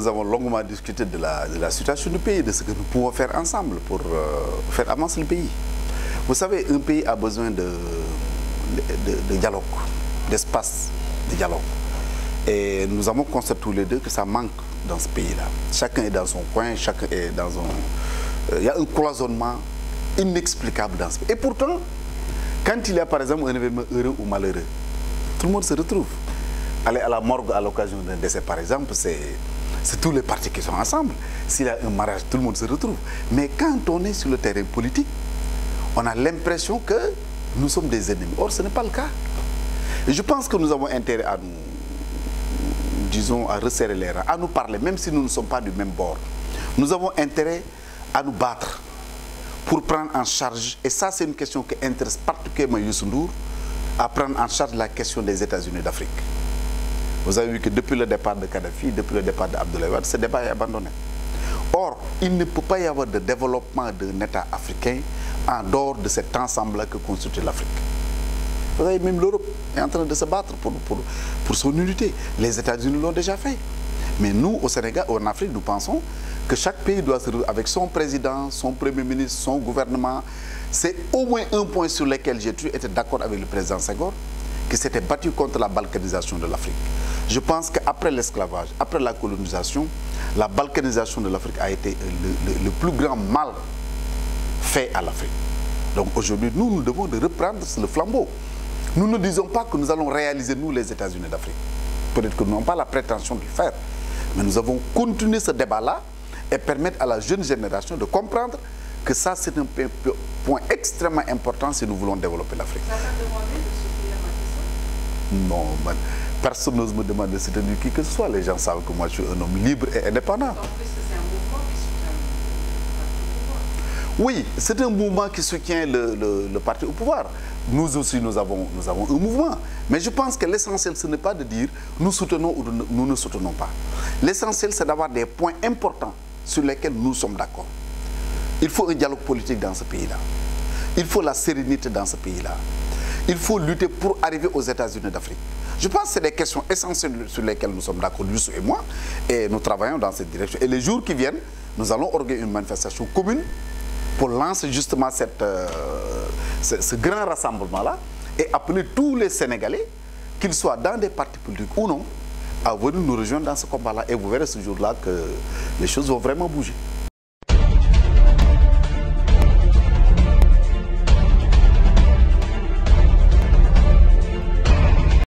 nous avons longuement discuté de la situation du pays, de ce que nous pouvons faire ensemble pour faire avancer le pays. Vous savez, un pays a besoin de dialogue, d'espace de dialogue. Et nous avons constaté tous les deux que ça manque dans ce pays-là. Chacun est dans son coin, chacun est dans un... il y a un cloisonnement inexplicable dans ce pays. Et pourtant, quand il y a par exemple un événement heureux ou malheureux, tout le monde se retrouve. Aller à la morgue à l'occasion d'un décès, par exemple, c'est tous les partis qui sont ensemble. S'il y a un mariage, tout le monde se retrouve. Mais quand on est sur le terrain politique, on a l'impression que nous sommes des ennemis. Or, ce n'est pas le cas. Et je pense que nous avons intérêt à nous, disons, à resserrer les rangs, à nous parler, même si nous ne sommes pas du même bord. Nous avons intérêt à nous battre pour prendre en charge, et ça c'est une question qui intéresse particulièrement Youssou Ndour, à prendre en charge la question des États-Unis d'Afrique. Vous avez vu que depuis le départ de Kadhafi, depuis le départ d'Abdoulaye Wade, ce débat est abandonné. Or, il ne peut pas y avoir de développement d'un État africain en dehors de cet ensemble-là que constitue l'Afrique. Vous voyez, même l'Europe est en train de se battre pour son unité. Les États-Unis l'ont déjà fait. Mais nous, au Sénégal, en Afrique, nous pensons que chaque pays doit se retrouver avec son président, son premier ministre, son gouvernement. C'est au moins un point sur lequel j'ai toujours été d'accord avec le président Senghor, qui s'était battu contre la balkanisation de l'Afrique. Je pense qu'après l'esclavage, après la colonisation, la balkanisation de l'Afrique a été le plus grand mal fait à l'Afrique. Donc aujourd'hui, nous devons de reprendre le flambeau. Nous ne disons pas que nous allons réaliser, nous, les États-Unis d'Afrique. Peut-être que nous n'avons pas la prétention de le faire. Mais nous avons continué ce débat-là et permettre à la jeune génération de comprendre que ça, c'est un point extrêmement important si nous voulons développer l'Afrique. Ça t'a demandé de soutenir Macky Sall? Non, man, personne n'ose me demander de soutenir qui que ce soit. Les gens savent que moi, je suis un homme libre et indépendant. Donc, puisque c'est un mouvement qui soutient le parti au pouvoir. Oui, c'est un mouvement qui soutient le parti au pouvoir. Nous aussi, nous avons un mouvement. Mais je pense que l'essentiel, ce n'est pas de dire nous soutenons ou nous ne soutenons pas. L'essentiel, c'est d'avoir des points importants sur lesquels nous sommes d'accord. Il faut un dialogue politique dans ce pays-là. Il faut la sérénité dans ce pays-là. Il faut lutter pour arriver aux États-Unis d'Afrique. Je pense que c'est des questions essentielles sur lesquelles nous sommes d'accord, Youssou et moi, et nous travaillons dans cette direction. Et les jours qui viennent, nous allons organiser une manifestation commune pour lancer justement ce grand rassemblement-là et appeler tous les Sénégalais, qu'ils soient dans des partis politiques ou non, à venir nous rejoindre dans ce combat-là. Et vous verrez ce jour-là que les choses vont vraiment bouger.